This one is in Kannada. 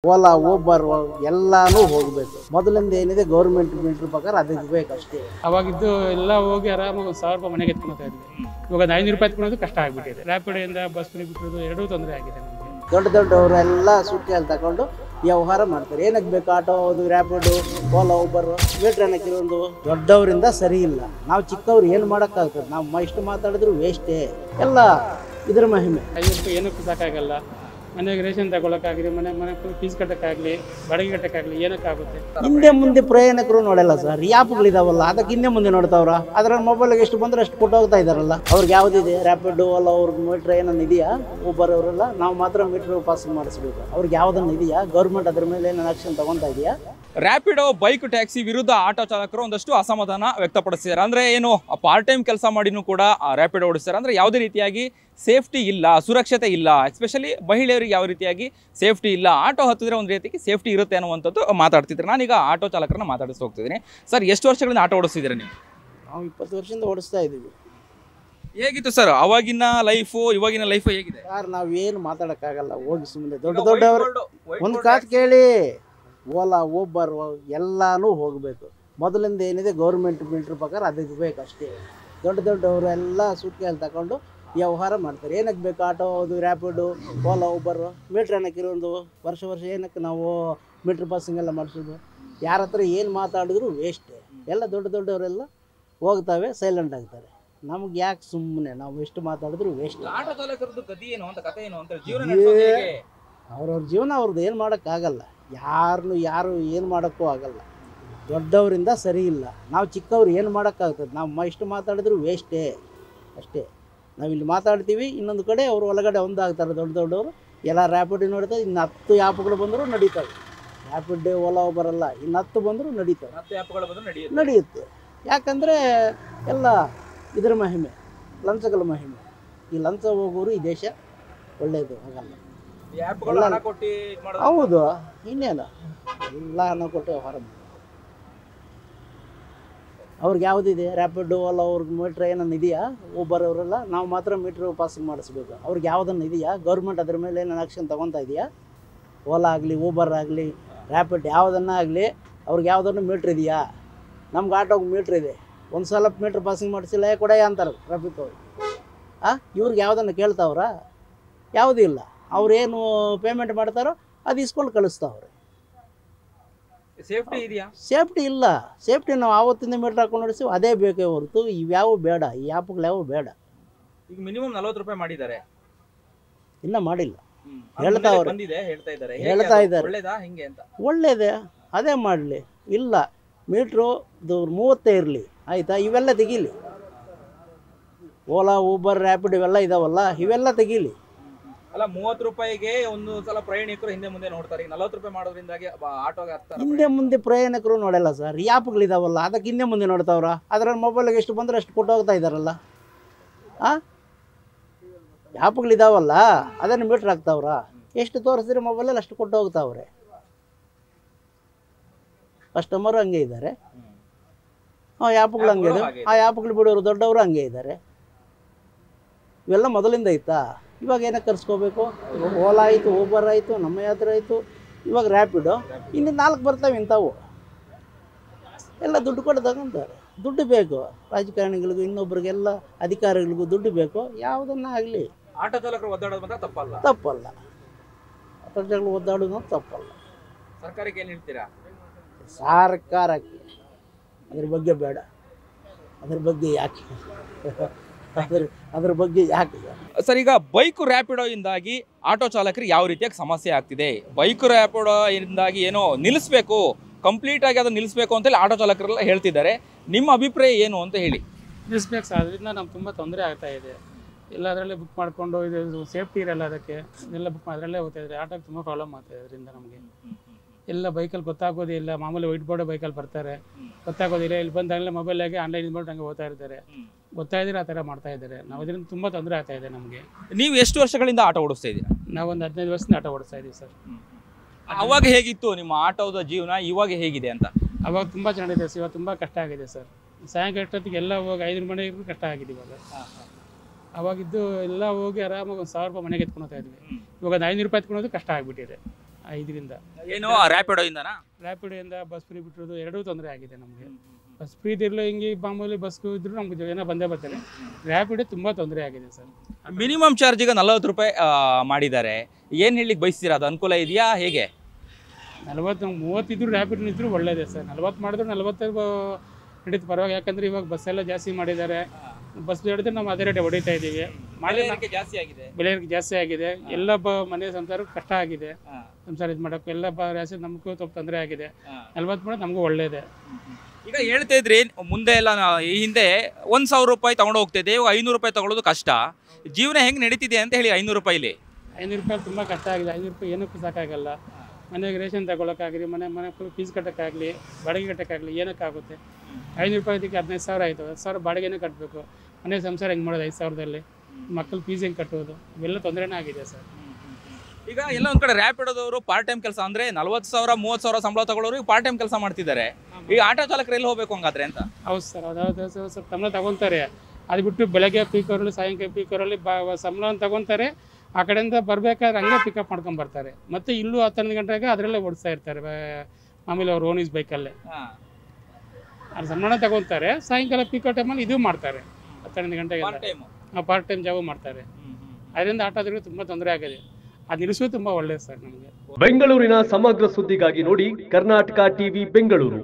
ಓಲಾ ಊಬರ್ ಎಲ್ಲಾನು ಹೋಗಬೇಕು. ಮೊದಲಿಂದ ಏನಿದೆ ಗೌರ್ಮೆಂಟ್ ಮೀಟರ್ ಪ್ರಕಾರ ಅದಕ್ಕೆ ಬೇಕಷ್ಟೇ. ಅವಾಗಿದ್ದು ಎಲ್ಲ ಹೋಗಿ ಆರಾಮಾಗಿ 1000 ರೂಪಾಯಿ ಮನೆಗೆ ಎತ್ಕೊಳ್ತಾ ಇದ್ವಿ. ಇವಾಗ 500 ರೂಪಾಯಿ ಎತ್ಕೊಳ್ಳೋದು ಕಷ್ಟ ಆಗಿಬಿಟ್ಟಿದೆ. ರ್ಯಾಪಿಡೋಯಿಂದ ಬಸ್ ಬಿಟ್ಟರು ಎರಡೂ ತೊಂದರೆ ಆಗಿದೆ ನಮಗೆ. ದೊಡ್ಡವರೆಲ್ಲ ಸುಟ್ಟಿಯಲ್ಲಿ ತಗೊಂಡು ವ್ಯವಹಾರ ಮಾಡ್ತಾರೆ. ಏನಕ್ಕೆ ಬೇಕು ಆಟೋ, ಅದು ರ್ಯಾಪಿಡೋ, ಓಲಾ ಊಬರ್, ಮೀಟ್ರ್ ಏನಕ್ಕೆ ಒಂದು ದೊಡ್ಡವರಿಂದ ಸರಿ ಇಲ್ಲ. ನಾವು ಚಿಕ್ಕವ್ರು ಏನು ಮಾಡೋಕ್ಕಾಗ್ತದೆ? ನಾವು ಇಷ್ಟು ಮಾತಾಡಿದ್ರು ವೇಸ್ಟೇ. ಎಲ್ಲ ಇದ್ರ ಮಹಿಮೆ. 5 ರೂಪಾಯಿ ಏನಕ್ಕೂ ಸಾಕಾಗಲ್ಲ. ಮನೆಗೆ ರೇಷನ್ ತಗೊಳಕ್ಕಾಗಲಿ, ಮನೆ ಫೀಸ್ ಕಟ್ಟಕ್ಕಾಗಲಿ, ಬಾಡಿಗೆ ಕಟ್ಟಕ್ಕಾಗಲಿ ಏನಕ್ಕಾಗುತ್ತೆ? ಹಿಂದೆ ಮುಂದೆ ಪ್ರಯಾಣಿಕರು ನೋಡಲ್ಲ ಸರ್. ಆ್ಯಪ್ಗಳಿದಾವಲ್ಲ, ಅದಕ್ಕೆ ಹಿಂದೆ ಮುಂದೆ ನೋಡ್ತಾವ್ರ. ಅದ್ರಲ್ಲಿ ಮೊಬೈಲ್ಗೆ ಎಷ್ಟು ಬಂದ್ರೆ ಅಷ್ಟು ಕೊಟ್ಟು ಹೋಗ್ತಾ ಇದಾರಲ್ಲ. ಅವ್ರಿಗೆ ಯಾವುದಿದೆ? ರ್ಯಾಪಿಡ್, ಓಲಾ ಅವ್ರಿಗೆ ಮೀಟ್ರ್ ಏನನ್ನ ಇದೆಯಾ? ಊಬರ್ ಅವರೆಲ್ಲ ನಾವು ಮಾತ್ರ ಮೀಟ್ರ್ ಪಾಸ್ ಮಾಡಿಸ್ಬೇಕು. ಅವ್ರಿಗೆ ಯಾವುದನ್ನು ಇದೆಯಾ? ಗೌರ್ಮೆಂಟ್ ಅದ್ರ ಮೇಲೆ ಏನಾದ್ರು ಆಕ್ಷನ್ ತಗೊತಾ ಇದೆಯಾ? ರ್ಯಾಪಿಡೋ ಬೈಕ್ ಟ್ಯಾಕ್ಸಿ ವಿರುದ್ಧ ಆಟೋ ಚಾಲಕರು ಒಂದಷ್ಟು ಅಸಮಾಧಾನ ವ್ಯಕ್ತಪಡಿಸಿದ್ದಾರೆ. ಅಂದರೆ ಏನು, ಪಾರ್ಟ್ ಟೈಮ್ ಕೆಲಸ ಮಾಡಿನೂ ಕೂಡ ರ್ಯಾಪಿಡೋ ಓಡಿಸ್ತಾರೆ. ಅಂದರೆ ಯಾವುದೇ ರೀತಿಯಾಗಿ ಸೇಫ್ಟಿ ಇಲ್ಲ, ಸುರಕ್ಷತೆ ಇಲ್ಲ, ಎಸ್ಪೆಷಲಿ ಮಹಿಳೆಯರಿಗೆ ಯಾವ ರೀತಿಯಾಗಿ ಸೇಫ್ಟಿ ಇಲ್ಲ. ಆಟೋ ಹತ್ತಿದ್ರೆ ಒಂದು ರೀತಿಗೆ ಸೇಫ್ಟಿ ಇರುತ್ತೆ ಅನ್ನುವಂಥದ್ದು ಮಾತಾಡ್ತಿದ್ರು. ನಾನೀಗ ಆಟೋ ಚಾಲಕರನ್ನ ಮಾತಾಡಿಸಿ ಹೋಗ್ತಿದ್ದೀನಿ. ಸರ್, ಎಷ್ಟು ವರ್ಷಗಳಿಂದ ಆಟೋ ಓಡಿಸ್ತಿದ್ದೀರಾ ನೀವು? ನಾವು 20 ವರ್ಷದಿಂದ ಓಡಿಸ್ತಾ ಇದ್ದೀವಿ. ಹೇಗಿತ್ತು ಸರ್ ಅವಾಗಿನ ಲೈಫು, ಇವಾಗಿನ ಲೈಫು ಹೇಗಿದೆ? ಯಾರು ನಾವೇನು ಮಾತಾಡೋಕ್ಕಾಗಲ್ಲ. ಹೋಗಿ ಸುಮ್ಮನೆ ದೊಡ್ಡವರು ಒಂದು ಕಾತು ಕೇಳಿ. ಓಲಾ ಊಬರ್ ಎಲ್ಲಾನು ಹೋಗಬೇಕು. ಮೊದಲಿಂದ ಏನಿದೆ ಗೌರ್ಮೆಂಟ್ ಮೀಟ್ರ್ ಪ್ರಕಾರ ಅದಕ್ಕೆ ಬೇಕಷ್ಟೇ. ದೊಡ್ಡವರೆಲ್ಲ ಸುಟ್ಟಿಯಲ್ಲಿ ತಗೊಂಡು ವ್ಯವಹಾರ ಮಾಡ್ತಾರೆ. ಏನಕ್ಕೆ ಬೇಕು ಆಟೋ, ಅದು ರ್ಯಾಪಿಡು, ಓಲಾ ಊಬರ್, ಮೀಟ್ರ್ ಏನಕ್ಕೆ ಇರೋದು? ವರ್ಷ ಏನಕ್ಕೆ ನಾವು ಮೀಟ್ರ್ ಪಾಸಿಂಗೆಲ್ಲ ಮಾಡಿಸೋದು? ಯಾರ ಹತ್ರ ಏನು ಮಾತಾಡಿದ್ರು ವೇಸ್ಟೇ. ಎಲ್ಲ ದೊಡ್ಡವರೆಲ್ಲ ಹೋಗ್ತವೆ, ಸೈಲೆಂಟ್ ಆಗ್ತಾರೆ. ನಮ್ಗೆ ಯಾಕೆ ಸುಮ್ಮನೆ? ನಾವು ಎಷ್ಟು ಮಾತಾಡಿದ್ರು ವೇಸ್ಟ್. ಆಟೋ ಚಾಲಕರದ್ದು ಗತಿ ಏನು ಅಂತ, ಕಥೆ ಏನು ಅಂತ, ಜೀವನ ಅವ್ರವ್ರ ಜೀವನ ಅವ್ರದ್ದು ಏನು ಮಾಡೋಕ್ಕಾಗಲ್ಲ. ಯಾರು ಏನು ಮಾಡೋಕ್ಕೂ ಆಗಲ್ಲ. ದೊಡ್ಡವರಿಂದ ಸರಿ ಇಲ್ಲ. ನಾವು ಚಿಕ್ಕವ್ರು ಏನು ಮಾಡೋಕ್ಕಾಗ್ತದೆ? ನಾವು ಇಷ್ಟು ಮಾತಾಡಿದ್ರು ವೇಸ್ಟೇ ಅಷ್ಟೇ. ನಾವಿಲ್ಲಿ ಮಾತಾಡ್ತೀವಿ, ಇನ್ನೊಂದು ಕಡೆ ಅವರು ಒಳಗಡೆ ಒಂದಾಗ್ತಾರೆ. ದೊಡ್ಡವರು ಎಲ್ಲ ರ್ಯಾಪಿಡ್ ನೋಡ್ತಾರೆ. ಇನ್ನು 10 ಆ್ಯಪ್ಗಳು ಬಂದರೂ ನಡೀತವೆ. ರ್ಯಾಪಿಡ್, ಓಲಾ ಬರಲ್ಲ, ಇನ್ನು 10 ಬಂದರೂ ನಡೀತವೆ, ನಡೆಯುತ್ತೆ. ಯಾಕಂದರೆ ಎಲ್ಲ ಇದರ ಮಹಿಮೆ, ಲಂಚಗಳ ಮಹಿಮೆ. ಈ ಲಂಚ ಹೋಗೋರು ಈ ದೇಶ ಒಳ್ಳೆಯದು ಆಗಲ್ಲ. ಹೌದು, ಇನ್ನೇನು ಎಲ್ಲ ಹಣ ಕೊಟ್ಟು ವ್ಯವಹಾರ ಮಾಡಿ. ಅವ್ರಿಗೆ ಯಾವುದಿದೆ? ರ್ಯಾಪಿಡ್, ಓಲಾ ಅವ್ರಿಗೆ ಮೀಟ್ರ್ ಏನನ್ನ ಇದೆಯಾ? ಊಬರ್ ಅವರೆಲ್ಲ ನಾವು ಮಾತ್ರ ಮೀಟ್ರ್ ಪಾಸಿಂಗ್ ಮಾಡಿಸ್ಬೇಕು. ಅವ್ರಿಗೆ ಯಾವುದನ್ನು ಇದೆಯಾ? ಗೌರ್ಮೆಂಟ್ ಅದ್ರ ಮೇಲೆ ಏನಾರು ಆಕ್ಷನ್ ತೊಗೊತಾ ಇದೆಯಾ? ಓಲಾ ಆಗಲಿ, ಊಬರ್ ಆಗಲಿ, ರ್ಯಾಪಿಡ್ ಯಾವುದನ್ನ ಆಗಲಿ, ಅವ್ರಿಗೆ ಯಾವುದನ್ನು ಮೀಟ್ರ್ ಇದೆಯಾ? ನಮ್ಗೆ ಆಟೋಗೆ ಮೀಟ್ರ್ ಇದೆ. ಒಂದು ಸಲ ಮೀಟ್ರ್ ಪಾಸಿಂಗ್ ಮಾಡಿಸಿಲ್ಲ ಕೊಡೆಯ ಅಂತಾರೆ ಟ್ರಾಫಿಕ್ ಅವ್ರು. ಇವ್ರಿಗೆ ಯಾವುದನ್ನು ಕೇಳ್ತಾವ್ರ? ಯಾವುದೂ ಇಲ್ಲ. ಅವ್ರೇನು ಪೇಮೆಂಟ್ ಮಾಡ್ತಾರೋ ಅದು ಇಸ್ಕೊಂಡು ಕಳಿಸ್ತಾವ್ರೆ. ಸೇಫ್ಟಿ ಇದೆಯಾ? ಸೇಫ್ಟಿ ಇಲ್ಲ. ಸೇಫ್ಟಿ ನಾವು ಆವತ್ತಿಂದ ಮೀಟ್ರ್ ಹಾಕೊಂಡು ನೋಡಿಸ್ತೀವಿ, ಅದೇ ಬೇಕೇ ಹೊರತು ಇವ್ಯಾವು ಬೇಡ. ಈ ಆ್ಯಪ್ಗಳು ಯಾವ ಬೇಡ. ಈಗ ಮಿನಿಮಮ್ 40 ರೂಪಾಯಿ ಮಾಡಿದ್ದಾರೆ, ಇನ್ನೂ ಮಾಡಿಲ್ಲ. ಹೇಳ್ತಾ ಇದ್ದಾರೆ. ಒಳ್ಳೇದೇ, ಅದೇ ಮಾಡಲಿ. ಇಲ್ಲ, ಮೀಟ್ರು 30 ಇರಲಿ, ಆಯಿತಾ? ಇವೆಲ್ಲ ತೆಗೀಲಿ. ಓಲಾ, ಊಬರ್, ರ್ಯಾಪಿಡ್ ಇವೆಲ್ಲ ಇದಾವಲ್ಲ, ಇವೆಲ್ಲ ತೆಗೀಲಿ. ಅಲ್ಲ, 30 ರೂಪಾಯಿಗೆ ಒಂದು ಸಲ ಪ್ರಯಾಣಿಕರು ಹಿಂದೆ ಮುಂದೆ ನೋಡ್ತಾರೆ. 40 ರೂಪಾಯಿ ಮಾಡೋದ್ರಿಂದಾಗಿ ಆಟೋಗೆ ಹಿಂದೆ ಮುಂದೆ ಪ್ರಯಾಣಿಕರು ನೋಡಲ್ಲ ಸರ್. ಈ ಆ್ಯಪ್ಗಳಿದಾವಲ್ಲ, ಅದಕ್ಕೆ ಹಿಂದೆ ಮುಂದೆ ನೋಡ್ತಾವ್ರ. ಅದ್ರಲ್ಲಿ ಮೊಬೈಲ್ಗೆ ಎಷ್ಟು ಬಂದರೆ ಅಷ್ಟು ಕೊಟ್ಟು ಹೋಗ್ತಾ ಇದ್ದಾರಲ್ಲ. ಆ್ಯಪ್ಗಳಿದಾವಲ್ಲ, ಅದನ್ನು ಮೀಟ್ರ್ ಹಾಕ್ತಾವ್ರ. ಎಷ್ಟು ತೋರಿಸಿದ್ರೆ ಮೊಬೈಲಲ್ಲಿ ಅಷ್ಟು ಕೊಟ್ಟು ಹೋಗ್ತಾವ್ರೆ. ಕಸ್ಟಮರು ಹಂಗೆ ಇದ್ದಾರೆ, ಆ್ಯಪ್ಗಳು ಹಂಗೆ ಇದೆ. ಆ ಆ್ಯಪ್ಗಳು ಬಿಡೋರು ದೊಡ್ಡವರು ಹಂಗೆ ಇದ್ದಾರೆ. ಇವೆಲ್ಲ ಮೊದಲಿಂದ ಇತ್ತಾ? ಇವಾಗ ಏನಕ್ಕೆ ಕರ್ಸ್ಕೋಬೇಕು? ಓಲಾ ಆಯಿತು, ಊಬರ್ ಆಯಿತು, ನಮ್ಮ ಯಾತ್ರೆ ಆಯಿತು, ಇವಾಗ ರ್ಯಾಪಿಡು, ಇನ್ನು 4 ಬರ್ತವೆ ಇಂಥವು. ಎಲ್ಲ ದುಡ್ಡು ಕೊಟ್ಟು ತಗೊಂತಾರೆ. ದುಡ್ಡು ಬೇಕು ರಾಜಕಾರಣಿಗಳಿಗೂ, ಇನ್ನೊಬ್ರಿಗೆಲ್ಲ ಅಧಿಕಾರಿಗಳಿಗೂ ದುಡ್ಡು ಬೇಕು. ಯಾವುದನ್ನ ಆಗಲಿ. ಆಟೋ ಚಾಲಕರು ಒದ್ದಾಡೋದು ಮಾತ್ರ ತಪ್ಪಲ್ಲ. ಆಟೋ ಚಾಲಕರು ಒದ್ದಾಡೋದು ತಪ್ಪಲ್ಲ. ಸರ್ಕಾರಕ್ಕೆ ಏನು ಹೇಳ್ತೀರಾ? ಸರ್ಕಾರಕ್ಕೆ ಅದ್ರ ಬಗ್ಗೆ ಬೇಡ. ಅದ್ರ ಬಗ್ಗೆ ಯಾಕೆ ಅದ್ರ ಬಗ್ಗೆ ಯಾಕೆ ಸರ್? ಈಗ ಬೈಕ್ ರ್ಯಾಪಿಡೋ ಇಂದಾಗಿ ಆಟೋ ಚಾಲಕರಿಗೆ ಯಾವ ರೀತಿಯಾಗಿ ಸಮಸ್ಯೆ ಆಗ್ತಿದೆ? ಬೈಕ್ ರ್ಯಾಪಿಡೋ ಇಂದಾಗಿ ಏನೋ ನಿಲ್ಲಿಸಬೇಕು, ಕಂಪ್ಲೀಟ್ ಆಗಿ ಅದನ್ನು ನಿಲ್ಲಿಸಬೇಕು ಅಂತೇಳಿ ಆಟೋ ಚಾಲಕರೆಲ್ಲ ಹೇಳ್ತಿದ್ದಾರೆ. ನಿಮ್ಮ ಅಭಿಪ್ರಾಯ ಏನು ಅಂತ ಹೇಳಿ. ನಿಲ್ಲಿಸ್ಬೇಕು ಸರ್. ಅದರಿಂದ ನಮ್ಗೆ ತುಂಬ ತೊಂದರೆ ಆಗ್ತಾ ಇದೆ. ಎಲ್ಲದರಲ್ಲೇ ಬುಕ್ ಮಾಡಿಕೊಂಡು ಇದು ಸೇಫ್ಟಿ ಇರಲ್ಲ. ಅದಕ್ಕೆ ಎಲ್ಲ ಬುಕ್ ಅದರಲ್ಲೇ ಹೋಗ್ತಾ ಇದ್ದಾರೆ. ಆಟೋಗೆ ತುಂಬ ಪ್ರಾಬ್ಲಮ್ ಆಗ್ತಾಯಿದೆ. ಅದರಿಂದ ನಮಗೆ ಎಲ್ಲ ಬೈಕಲ್ಲಿ ಗೊತ್ತಾಗೋದೇ ಇಲ್ಲ. ಮಾಮೂಲಿ ವೈಟ್ ಬೋರ್ಡ್ ಬೈಕಲ್ಲಿ ಬರ್ತಾರೆ, ಗೊತ್ತಾಗೋದಿಲ್ಲ. ಇಲ್ಲಿ ಬಂದಾಗಲೇ ಮೊಬೈಲಾಗಿ ಆನ್ಲೈನ್ ಇದ್ಬಿಟ್ಟು ಹಂಗೆ ಓದ್ತಾ ಇರ್ತಾರೆ. ಗೊತ್ತಾಯಿದ್ರೆ ಆ ಥರ ಮಾಡ್ತಾ ಇದ್ದಾರೆ. ನಾವು ಇದರಿಂದ ತುಂಬ ತೊಂದರೆ ಆಗ್ತಾ ಇದೆ ನಮಗೆ. ನೀವು ಎಷ್ಟು ವರ್ಷಗಳಿಂದ ಆಟೋ ಓಡಿಸ್ತಾ ಇದ್ದೀರಾ? ನಾವೊಂದು 15 ವರ್ಷದಿಂದ ಆಟೋ ಓಡಿಸ್ತಾ ಇದ್ದೀವಿ ಸರ್. ಅವಾಗ ಹೇಗಿತ್ತು ನಿಮ್ಮ ಆಟೋದ ಜೀವನ, ಇವಾಗ ಹೇಗಿದೆ ಅಂತ? ಅವಾಗ ತುಂಬ ಚೆನ್ನಾಗಿದೆ ಸರ್. ಇವಾಗ ತುಂಬ ಕಷ್ಟ ಆಗಿದೆ ಸರ್. ಸಾಯಂಕಾಲ ಎಷ್ಟೊತ್ತಿಗೆ ಎಲ್ಲ ಹೋಗಿ 5 ಮನೆಗೂ ಕಷ್ಟ ಆಗಿದೆ ಇವಾಗ. ಅವಾಗಿದ್ದು ಎಲ್ಲ ಹೋಗಿ ಆರಾಮಾಗಿ 1000 ರೂಪಾಯಿ ಮನೆಗೆ ಎತ್ಕೊಳ್ತಾ ಇದ್ವಿ. ಇವಾಗ 500 ರೂಪಾಯಿ ಎತ್ಕೊಳ್ಳೋದು ಕಷ್ಟ ಆಗಿಬಿಟ್ಟಿದೆ. 5ರಿಂದ. ಏನು ರ್ಯಾಪಿಡೋ ಇಂದನಾ? ರ್ಯಾಪಿಡೋಯಿಂದ ಬಸ್ ಫ್ರೀ ಬಿಟ್ಟಿರೋದು ಎರಡೂ ತೊಂದರೆ ಆಗಿದೆ ನಮಗೆ. ಬಸ್ ಫ್ರೀ ಇದಿರಲು ಹಿಂಗೆ ಮಾಮೂಲಿ ಬಸ್ಗೂ ಇದ್ರೂ ನಮ್ಗೆ ಏನೋ ಬಂದೇ ಬರ್ತಾರೆ. ರ್ಯಾಪಿಡೋ ತುಂಬ ತೊಂದರೆ ಆಗಿದೆ ಸರ್. ಮಿನಿಮಮ್ ಚಾರ್ಜಿಗೆ 40 ರೂಪಾಯಿ ಮಾಡಿದ್ದಾರೆ. ಏನು ಹೇಳಲಿಕ್ಕೆ ಬಯಸ್ತೀರಾ? ಅದು ಅನುಕೂಲ ಇದೆಯಾ ಹೇಗೆ? 40 30 ಇದ್ರು ರ್ಯಾಪಿಡ್ ಇದ್ರು ಒಳ್ಳೇದೇ ಸರ್. 40 ಮಾಡಿದ್ರು 40 ನಡೀತು ಪರವಾಗಿ. ಯಾಕಂದರೆ ಇವಾಗ ಬಸ್ ಎಲ್ಲ ಜಾಸ್ತಿ ಮಾಡಿದ್ದಾರೆ. ಬಸ್ ಹಿಡಿದ್ರೆ ನಾವು ಅದೇ ರೇಟ್ ಹೊಡಿತಾ ಇದ್ದೀವಿ. ಜಾಸ್ತಿ ಆಗಿದೆ, ಬೆಲೆ ಜಾಸ್ತಿ ಆಗಿದೆ. ಎಲ್ಲ ಮನೆ ಸಂಸಾರ ಕಷ್ಟ ಆಗಿದೆ. ಸಂಸಾರ ಇದು ಮಾಡೋಕ್ಕೆ ಎಲ್ಲ ರಾಶಿ ನಮಗೂ ಸ್ವಲ್ಪ ತೊಂದರೆ ಆಗಿದೆ. 40 ಮಾಡೋದು ನಮಗೂ ಒಳ್ಳೇದೇ. ಈಗ ಹೇಳ್ತಾ ಇದ್ರಿ ಮುಂದೆ ಎಲ್ಲ ಈ ಹಿಂದೆ 1,000 ರೂಪಾಯಿ ತಗೊಂಡು ಹೋಗ್ತಿದ್ದೆ, ಇವಾಗ 500 ರೂಪಾಯಿ ತಗೊಳ್ಳೋದು ಕಷ್ಟ. ಜೀವನ ಹೆಂಗೆ ನಡೀತಿದೆ ಅಂತ ಹೇಳಿ 500 ರೂಪಾಯಿಲಿ? 500 ರೂಪಾಯಿ ತುಂಬ ಕಷ್ಟ ಆಗಿದೆ. 500 ರೂಪಾಯಿ ಏನಕ್ಕೂ ಸಾಕಾಗಲ್ಲ. ಮನೆಗೆ ರೇಷನ್ ತಗೊಳಕ್ಕಾಗಲಿ, ಮನೆ ಫೀಸ್ ಕಟ್ಟೋಕ್ಕಾಗಲಿ, ಬಾಡಿಗೆ ಕಟ್ಟೋಕ್ಕಾಗಲಿ ಏನಕ್ಕಾಗುತ್ತೆ? 500 ರೂಪಾಯಿ ಇದಕ್ಕೆ 15,000 ಆಯಿತು. 10,000 ಬಾಡಿಗೆನೇ ಕಟ್ಟಬೇಕು. ಮನೆ ಸಂಸಾರ ಹೆಂಗೆ ಮಾಡೋದು 5,000ದಲ್ಲಿ? ಮಕ್ಕಳು ಫೀಸ್ ಹೆಂಗೆ ಕಟ್ಟೋದು? ಇವೆಲ್ಲ ತೊಂದರೆನೇ ಆಗಿದೆ ಸರ್. ಈಗ ಎಲ್ಲ ಒಂದು ಕಡೆ ರ್ಯಾಪಿಡೋದವರು ಪಾರ್ಟ್ ಟೈಮ್ ಕೆಲಸ ಅಂದರೆ 40,000 30,000 ಸಂಬಳ ತಗೊಳ್ಳೋರು ಈಗ ಪಾರ್ಟ್ ಟೈಮ್ ಕೆಲಸ ಮಾಡ್ತಿದ್ದಾರೆ. ಈಗ ಆಟೋ ಚಾಲಕರು ಎಲ್ಲಿ ಹೋಗ್ಬೇಕು ಹಂಗಾದ್ರೆ ಅಂತ? ಹೌದು ಸರ್, ಅದಾவது ಸ್ವಲ್ಪ ಸಂಬಳ ತಗೊತಾರೆ. ಅದು ಬಿಟ್ಟು ಬೆಳಗ್ಗೆ ಪೀಕ್ ಅವರಲ್ಲಿ ಸಾಯಂಕಾಲ ಪೀಕ್ ಅವರಲ್ಲಿ ಸಂಬಳ ತಗೊತಾರೆ. ಆ ಕಡೆಯಿಂದ ಬರಬೇಕಾದ್ರೆ ಹಂಗೆ ಪಿಕಪ್ ಮಾಡ್ಕೊಂಡು ಬರ್ತಾರೆ. ಮತ್ತು ಇಲ್ಲೂ 10 ಗಂಟೆಗೆ ಅದರಲ್ಲೇ ಓಡಿಸ್ತಾ ಇರ್ತಾರೆ ಮಾಮೂಲಿ ಅವ್ರು ಓನ್ ಯೂಸ್ ಬೈಕಲ್ಲೇ. ಅದು ಸಂಬಳ ತಗೊತಾರೆ. ಸಾಯಂಕಾಲ ಪಿಕಪ್ ಟೈಮಲ್ಲಿ ಇದು ಮಾಡ್ತಾರೆ 12 ಗಂಟೆಗೆ ಪಾರ್ಟ್ ಟೈಮ್ ಜಾಬ್ ಮಾಡ್ತಾರೆ. ಅದರಿಂದ ಆಟೋದರಿಗೆ ತುಂಬ ತೊಂದರೆ ಆಗಿದೆ. ಅದು ನಿಲ್ಲಿಸೋದು ತುಂಬ ಒಳ್ಳೆಯದು ಸರ್ ನಮಗೆ. ಬೆಂಗಳೂರಿನ ಸಮಗ್ರ ಸುದ್ದಿಗಾಗಿ ನೋಡಿ ಕರ್ನಾಟಕ ಟಿವಿ ಬೆಂಗಳೂರು.